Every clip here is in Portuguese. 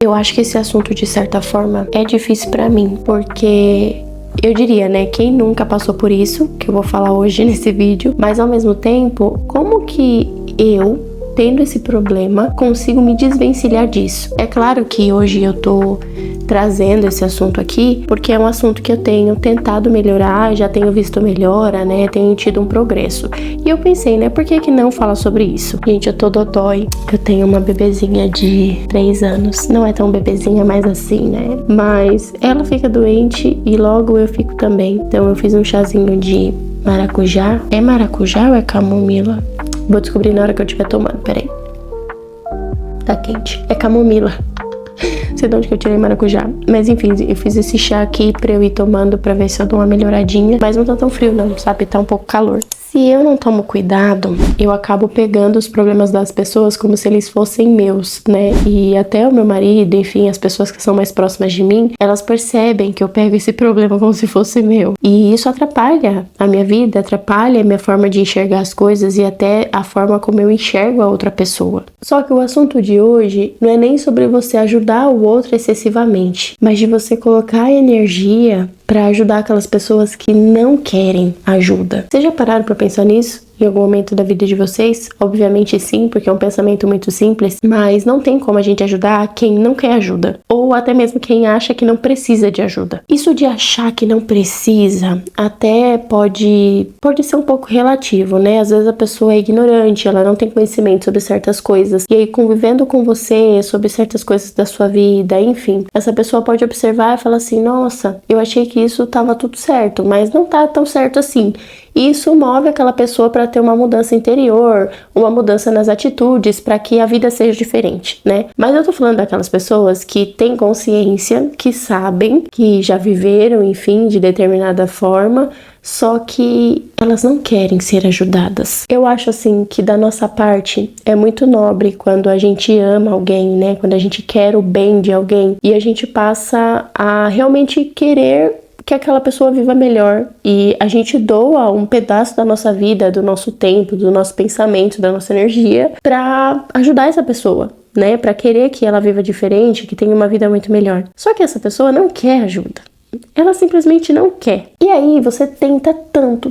Eu acho que esse assunto, de certa forma, é difícil pra mim, porque eu diria, né, quem nunca passou por isso, que eu vou falar hoje nesse vídeo, mas ao mesmo tempo, como que eu, tendo esse problema, consigo me desvencilhar disso? É claro que hoje eu tô trazendo esse assunto aqui, porque é um assunto que eu tenho tentado melhorar, já tenho visto melhora, né, tenho tido um progresso. E eu pensei, né, por que não falar sobre isso? Gente, eu tô dodói, eu tenho uma bebezinha de 3 anos, não é tão bebezinha, mas assim, né, mas ela fica doente e logo eu fico também. Então eu fiz um chazinho de maracujá. É maracujá ou é camomila? Vou descobrir na hora que eu estiver tomando, peraí. Tá quente. É camomila. Não sei de onde que eu tirei maracujá. Mas enfim, eu fiz esse chá aqui pra eu ir tomando pra ver se eu dou uma melhoradinha. Mas não tá tão frio não, sabe? Tá um pouco calor. Se eu não tomo cuidado, eu acabo pegando os problemas das pessoas como se eles fossem meus, né? E até o meu marido, enfim, as pessoas que são mais próximas de mim, elas percebem que eu pego esse problema como se fosse meu. E isso atrapalha a minha vida, atrapalha a minha forma de enxergar as coisas e até a forma como eu enxergo a outra pessoa. Só que o assunto de hoje não é nem sobre você ajudar o outro excessivamente, mas de você colocar energia para ajudar aquelas pessoas que não querem ajuda. Vocês já pararam para pensar nisso em algum momento da vida de vocês? Obviamente sim, porque é um pensamento muito simples, mas não tem como a gente ajudar quem não quer ajuda, ou até mesmo quem acha que não precisa de ajuda. Isso de achar que não precisa até pode ser um pouco relativo, né? Às vezes a pessoa é ignorante, ela não tem conhecimento sobre certas coisas, e aí convivendo com você sobre certas coisas da sua vida, enfim, essa pessoa pode observar e falar assim: nossa, eu achei que isso tava tudo certo, mas não tá tão certo assim. Isso move aquela pessoa para ter uma mudança interior, uma mudança nas atitudes, para que a vida seja diferente, né? Mas eu tô falando daquelas pessoas que têm consciência, que sabem, que já viveram, enfim, de determinada forma, só que elas não querem ser ajudadas. Eu acho assim que da nossa parte é muito nobre quando a gente ama alguém, né? Quando a gente quer o bem de alguém e a gente passa a realmente querer que aquela pessoa viva melhor e a gente doa um pedaço da nossa vida, do nosso tempo, do nosso pensamento, da nossa energia para ajudar essa pessoa, né? Para querer que ela viva diferente, que tenha uma vida muito melhor. Só que essa pessoa não quer ajuda. Ela simplesmente não quer. E aí você tenta tanto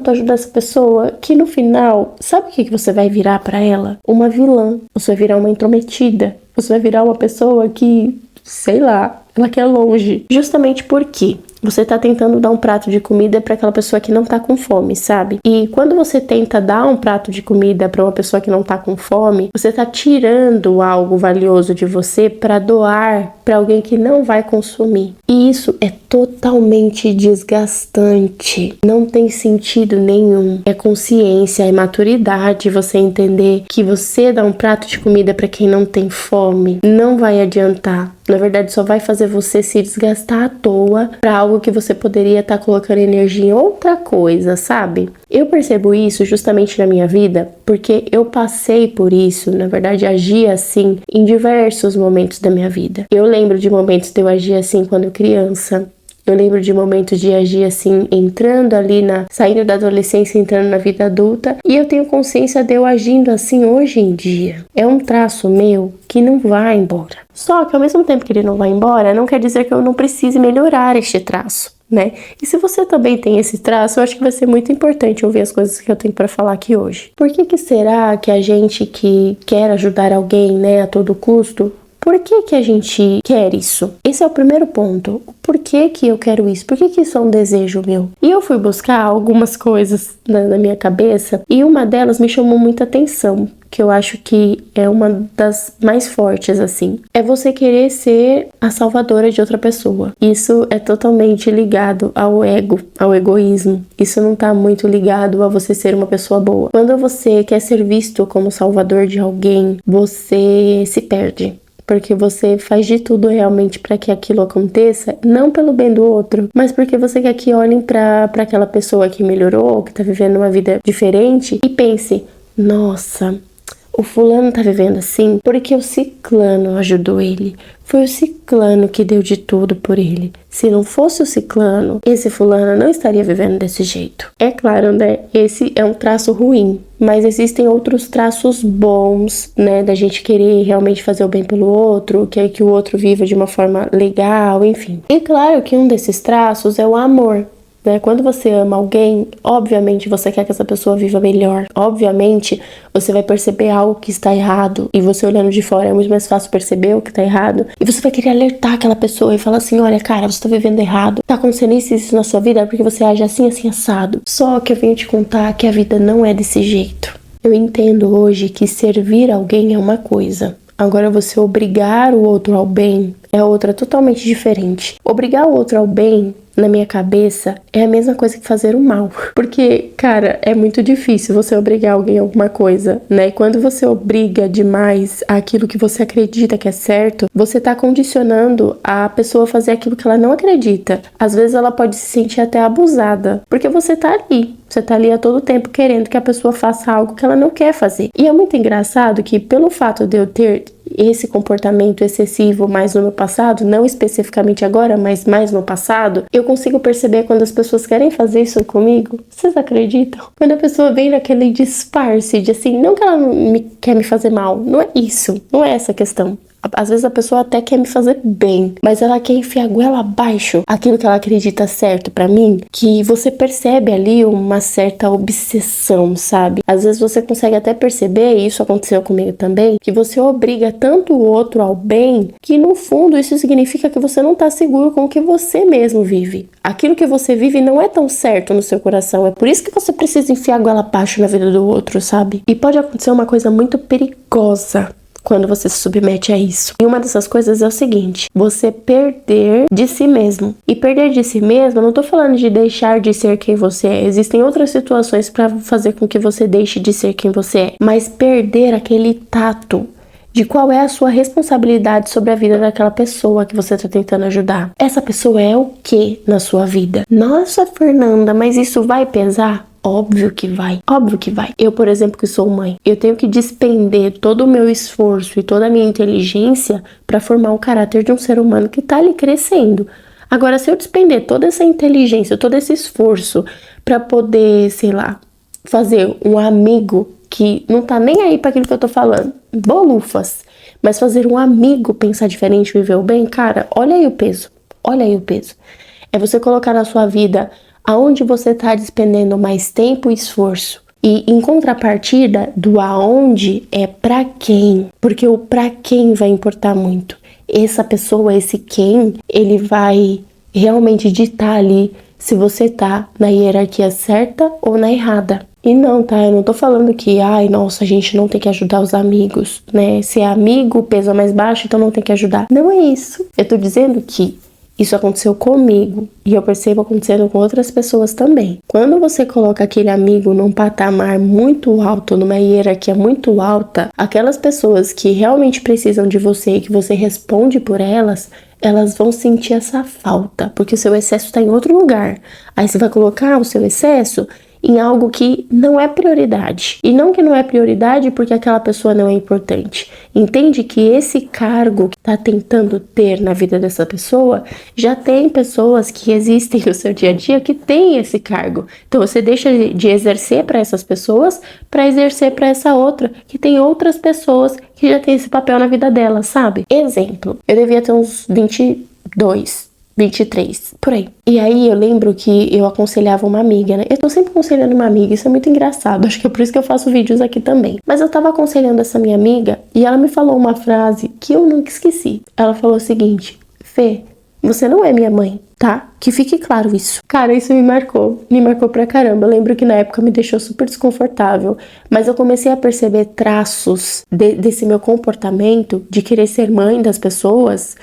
ajudar essa pessoa que no final, sabe o que você vai virar para ela? Uma vilã. Você vai virar uma intrometida. Você vai virar uma pessoa que, sei lá, ela quer longe. Justamente porque você tá tentando dar um prato de comida para aquela pessoa que não tá com fome, sabe? E quando você tenta dar um prato de comida para uma pessoa que não tá com fome, você tá tirando algo valioso de você para doar para alguém que não vai consumir. E isso é totalmente desgastante. Não tem sentido nenhum. É consciência, é maturidade você entender que você dar um prato de comida para quem não tem fome não vai adiantar. Na verdade, só vai fazer você se desgastar à toa para algo que você poderia estar colocando energia em outra coisa, sabe? Eu percebo isso justamente na minha vida porque eu passei por isso, na verdade, agi assim em diversos momentos da minha vida. Eu lembro de momentos de eu agir assim quando criança. Eu lembro de momentos de agir assim, entrando ali saindo da adolescência, entrando na vida adulta. E eu tenho consciência de eu agindo assim hoje em dia. É um traço meu que não vai embora. Só que ao mesmo tempo que ele não vai embora, não quer dizer que eu não precise melhorar este traço, né? E se você também tem esse traço, eu acho que vai ser muito importante ouvir as coisas que eu tenho para falar aqui hoje. Por que será que a gente que quer ajudar alguém, né, a todo custo, por que a gente quer isso? Esse é o primeiro ponto. Por que eu quero isso? Por que isso é um desejo meu? E eu fui buscar algumas coisas na minha cabeça e uma delas me chamou muita atenção, que eu acho que é uma das mais fortes, assim. É você querer ser a salvadora de outra pessoa. Isso é totalmente ligado ao ego, ao egoísmo. Isso não tá muito ligado a você ser uma pessoa boa. Quando você quer ser visto como salvador de alguém, você se perde. Porque você faz de tudo realmente para que aquilo aconteça, não pelo bem do outro, mas porque você quer que olhem para aquela pessoa que melhorou, que tá vivendo uma vida diferente e pense: nossa, o fulano tá vivendo assim porque o ciclano ajudou ele. Foi o ciclano que deu de tudo por ele. Se não fosse o ciclano, esse fulano não estaria vivendo desse jeito. É claro, né? Esse é um traço ruim, mas existem outros traços bons, né? Da gente querer realmente fazer o bem pelo outro, quer que o outro viva de uma forma legal, enfim. E claro que um desses traços é o amor. Né? Quando você ama alguém, obviamente você quer que essa pessoa viva melhor. Obviamente você vai perceber algo que está errado. E você olhando de fora é muito mais fácil perceber o que está errado. E você vai querer alertar aquela pessoa e falar assim: olha, cara, você está vivendo errado. Tá acontecendo isso na sua vida porque você age assim, assim, assado. Só que eu venho te contar que a vida não é desse jeito. Eu entendo hoje que servir alguém é uma coisa. Agora você obrigar o outro ao bem é outra totalmente diferente. Obrigar o outro ao bem, na minha cabeça, é a mesma coisa que fazer o mal. Porque, cara, é muito difícil você obrigar alguém a alguma coisa, né? E quando você obriga demais aquilo que você acredita que é certo, você tá condicionando a pessoa a fazer aquilo que ela não acredita. Às vezes ela pode se sentir até abusada, porque você tá ali. Você tá ali a todo tempo querendo que a pessoa faça algo que ela não quer fazer. E é muito engraçado que, pelo fato de eu ter esse comportamento excessivo mais no meu passado, não especificamente agora, mas mais no passado, eu consigo perceber quando as pessoas querem fazer isso comigo. Vocês acreditam? Quando a pessoa vem naquele disfarce de assim, não que ela quer me fazer mal, não é isso, não é essa a questão. Às vezes a pessoa até quer me fazer bem, mas ela quer enfiar a goela abaixo aquilo que ela acredita certo pra mim, que você percebe ali uma certa obsessão, sabe? Às vezes você consegue até perceber, e isso aconteceu comigo também, que você obriga tanto o outro ao bem, que no fundo isso significa que você não tá seguro com o que você mesmo vive. Aquilo que você vive não é tão certo no seu coração, é por isso que você precisa enfiar a goela abaixo na vida do outro, sabe? E pode acontecer uma coisa muito perigosa quando você se submete a isso. E uma dessas coisas é o seguinte: você perder de si mesmo. E perder de si mesmo, eu não tô falando de deixar de ser quem você é. Existem outras situações para fazer com que você deixe de ser quem você é. Mas perder aquele tato de qual é a sua responsabilidade sobre a vida daquela pessoa que você tá tentando ajudar. Essa pessoa é o que na sua vida? Nossa, Fernanda, mas isso vai pesar? Óbvio que vai, óbvio que vai. Eu, por exemplo, que sou mãe, eu tenho que despender todo o meu esforço e toda a minha inteligência para formar o caráter de um ser humano que tá ali crescendo. Agora, se eu despender toda essa inteligência, todo esse esforço para poder, sei lá, fazer um amigo que não tá nem aí para aquilo que eu tô falando, bolufas, mas fazer um amigo pensar diferente, viver o bem, cara, olha aí o peso, olha aí o peso. É você colocar na sua vida aonde você está despendendo mais tempo e esforço. E em contrapartida do aonde é pra quem. Porque o pra quem vai importar muito. Essa pessoa, esse quem, ele vai realmente ditar ali se você tá na hierarquia certa ou na errada. E não, tá? Eu não tô falando que, ai, nossa, a gente não tem que ajudar os amigos, né? Se é amigo, o peso é mais baixo, então não tem que ajudar. Não é isso. Eu tô dizendo que isso aconteceu comigo e eu percebo acontecendo com outras pessoas também. Quando você coloca aquele amigo num patamar muito alto, numa hierarquia muito alta, aquelas pessoas que realmente precisam de você e que você responde por elas, elas vão sentir essa falta, porque o seu excesso está em outro lugar. Aí você vai colocar o seu excesso em algo que não é prioridade. E não que não é prioridade porque aquela pessoa não é importante. Entende que esse cargo que tá tentando ter na vida dessa pessoa, já tem pessoas que existem no seu dia a dia que têm esse cargo. Então você deixa de exercer para essas pessoas para exercer para essa outra, que tem outras pessoas que já tem esse papel na vida dela, sabe? Exemplo, eu devia ter uns 22, 23, por aí. E aí eu lembro que eu aconselhava uma amiga, né? Eu tô sempre aconselhando uma amiga, isso é muito engraçado, acho que é por isso que eu faço vídeos aqui também. Mas eu tava aconselhando essa minha amiga e ela me falou uma frase que eu nunca esqueci. Ela falou o seguinte: Fê, você não é minha mãe, tá? Que fique claro isso. Cara, isso me marcou pra caramba. Eu lembro que na época me deixou super desconfortável, mas eu comecei a perceber traços desse meu comportamento de querer ser mãe das pessoas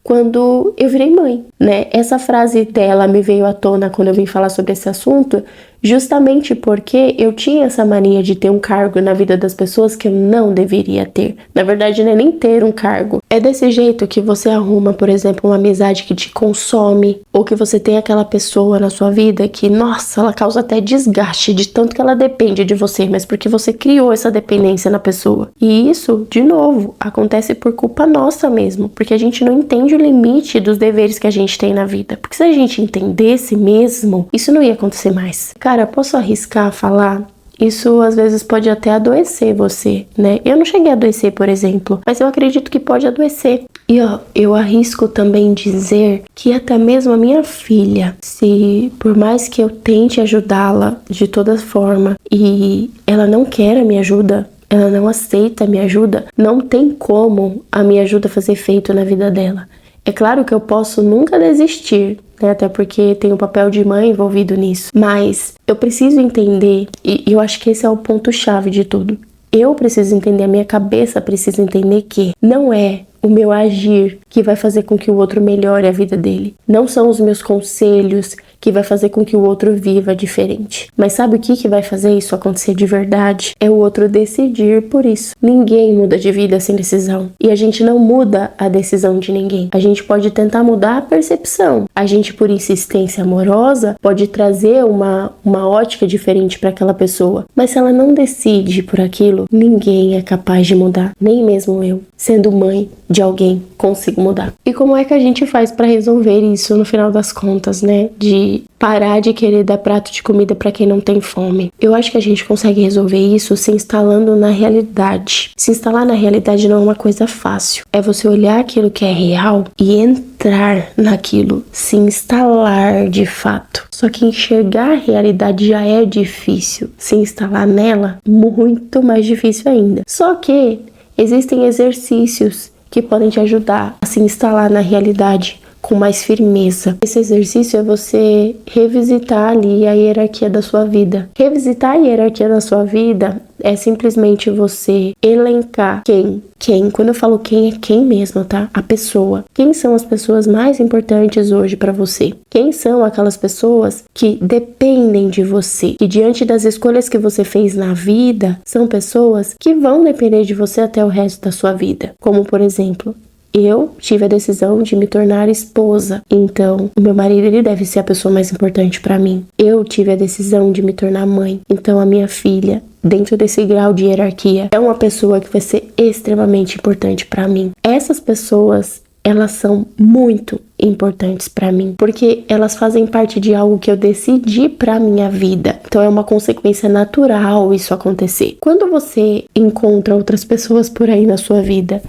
quando eu virei mãe, né? Essa frase dela me veio à tona quando eu vim falar sobre esse assunto, justamente porque eu tinha essa mania de ter um cargo na vida das pessoas que eu não deveria ter. Na verdade, não é nem ter um cargo. É desse jeito que você arruma, por exemplo, uma amizade que te consome, ou que você tem aquela pessoa na sua vida que, nossa, ela causa até desgaste de tanto que ela depende de você, mas porque você criou essa dependência na pessoa. E isso, de novo, acontece por culpa nossa mesmo, porque a gente não entende o limite dos deveres que a gente tem na vida. Porque se a gente entendesse mesmo, isso não ia acontecer mais. Cara, posso arriscar falar? Isso às vezes pode até adoecer você, né? Eu não cheguei a adoecer, por exemplo, mas eu acredito que pode adoecer. E ó, eu arrisco também dizer que até mesmo a minha filha, se por mais que eu tente ajudá-la de toda forma e ela não quer a minha ajuda, ela não aceita a minha ajuda, não tem como a minha ajuda fazer efeito na vida dela. É claro que eu posso nunca desistir, né? Até porque tem o papel de mãe envolvido nisso. Mas eu preciso entender, e eu acho que esse é o ponto-chave de tudo. Eu preciso entender, a minha cabeça precisa entender que não é o meu agir que vai fazer com que o outro melhore a vida dele. Não são os meus conselhos que vai fazer com que o outro viva diferente. Mas sabe o que vai fazer isso acontecer de verdade? É o outro decidir por isso. Ninguém muda de vida sem decisão. E a gente não muda a decisão de ninguém. A gente pode tentar mudar a percepção. A gente, por insistência amorosa, pode trazer uma ótica diferente para aquela pessoa. Mas se ela não decide por aquilo, ninguém é capaz de mudar. Nem mesmo eu, sendo mãe de alguém, consigo mudar. E como é que a gente faz para resolver isso no final das contas, né? De parar de querer dar prato de comida para quem não tem fome. Eu acho que a gente consegue resolver isso se instalando na realidade. Se instalar na realidade não é uma coisa fácil. É você olhar aquilo que é real e entrar naquilo, se instalar de fato. Só que enxergar a realidade já é difícil. Se instalar nela, muito mais difícil ainda. Só que existem exercícios que podem te ajudar a se instalar na realidade com mais firmeza. Esse exercício é você revisitar ali a hierarquia da sua vida. Revisitar a hierarquia da sua vida é simplesmente você elencar quem, quando eu falo quem, é quem mesmo, tá? A pessoa. Quem são as pessoas mais importantes hoje pra você? Quem são aquelas pessoas que dependem de você? Que diante das escolhas que você fez na vida, são pessoas que vão depender de você até o resto da sua vida. Como, por exemplo, eu tive a decisão de me tornar esposa, então o meu marido ele deve ser a pessoa mais importante pra mim. Eu tive a decisão de me tornar mãe, então a minha filha, dentro desse grau de hierarquia, é uma pessoa que vai ser extremamente importante pra mim. Essas pessoas, elas são muito importantes pra mim, porque elas fazem parte de algo que eu decidi pra minha vida. Então é uma consequência natural isso acontecer. Quando você encontra outras pessoas por aí na sua vida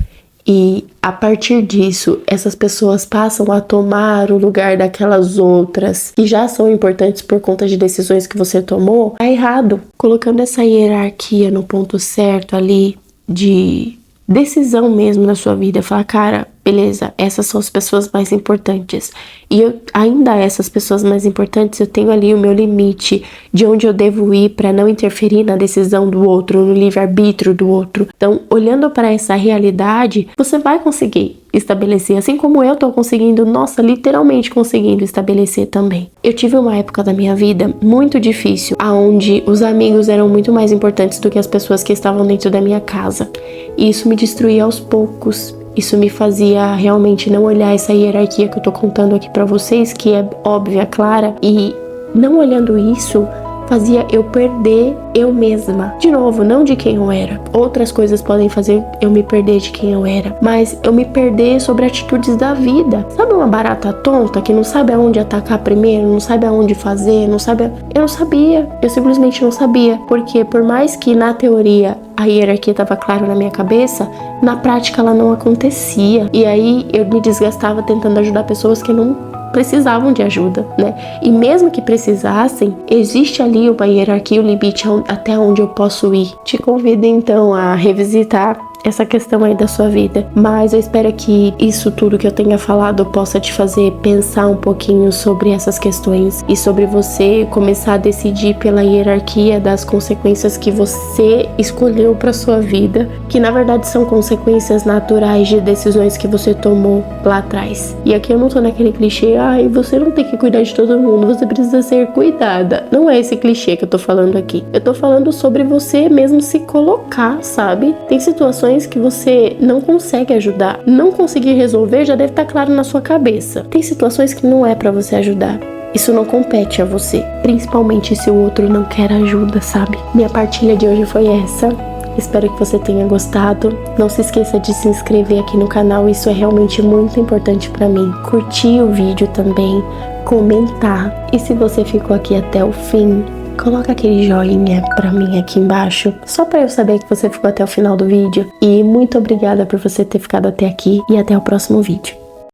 e a partir disso, essas pessoas passam a tomar o lugar daquelas outras que já são importantes por conta de decisões que você tomou, tá errado. Colocando essa hierarquia no ponto certo ali de decisão mesmo na sua vida, falar, cara, beleza, essas são as pessoas mais importantes. E ainda essas pessoas mais importantes, eu tenho ali o meu limite de onde eu devo ir para não interferir na decisão do outro, no livre-arbítrio do outro. Então, olhando para essa realidade, você vai conseguir estabelecer, assim como eu tô conseguindo, nossa, literalmente conseguindo estabelecer também. Eu tive uma época da minha vida muito difícil, onde os amigos eram muito mais importantes do que as pessoas que estavam dentro da minha casa. E isso me destruía aos poucos. Isso me fazia realmente não olhar essa hierarquia que eu tô contando aqui pra vocês, que é óbvia, clara, e não olhando isso, fazia eu perder eu mesma. De novo, não de quem eu era. Outras coisas podem fazer eu me perder de quem eu era, mas eu me perder sobre atitudes da vida. Sabe uma barata tonta que não sabe aonde atacar primeiro, não sabe aonde fazer, não sabe... Eu não sabia, eu simplesmente não sabia, porque por mais que na teoria a hierarquia estava clara na minha cabeça, na prática ela não acontecia. E aí eu me desgastava tentando ajudar pessoas que não precisavam de ajuda, né? E mesmo que precisassem, existe ali uma hierarquia, um limite até onde eu posso ir. Te convido então a revisitar essa questão aí da sua vida. Mas eu espero que isso tudo que eu tenha falado possa te fazer pensar um pouquinho sobre essas questões e sobre você começar a decidir pela hierarquia das consequências que você escolheu para sua vida, que na verdade são consequências naturais de decisões que você tomou lá atrás. E aqui eu não tô naquele clichê, você não tem que cuidar de todo mundo, você precisa ser cuidada. Não é esse clichê que eu tô falando aqui. Eu tô falando sobre você mesmo se colocar, sabe? Tem situações que você não consegue ajudar. Não conseguir resolver já deve estar claro na sua cabeça. Tem situações que não é pra você ajudar. Isso não compete a você, principalmente se o outro não quer ajuda, sabe? Minha partilha de hoje foi essa. Espero que você tenha gostado. Não se esqueça de se inscrever aqui no canal, isso é realmente muito importante pra mim. Curtir o vídeo também, comentar. E se você ficou aqui até o fim, coloca aquele joinha pra mim aqui embaixo, só pra eu saber que você ficou até o final do vídeo. E muito obrigada por você ter ficado até aqui e até o próximo vídeo.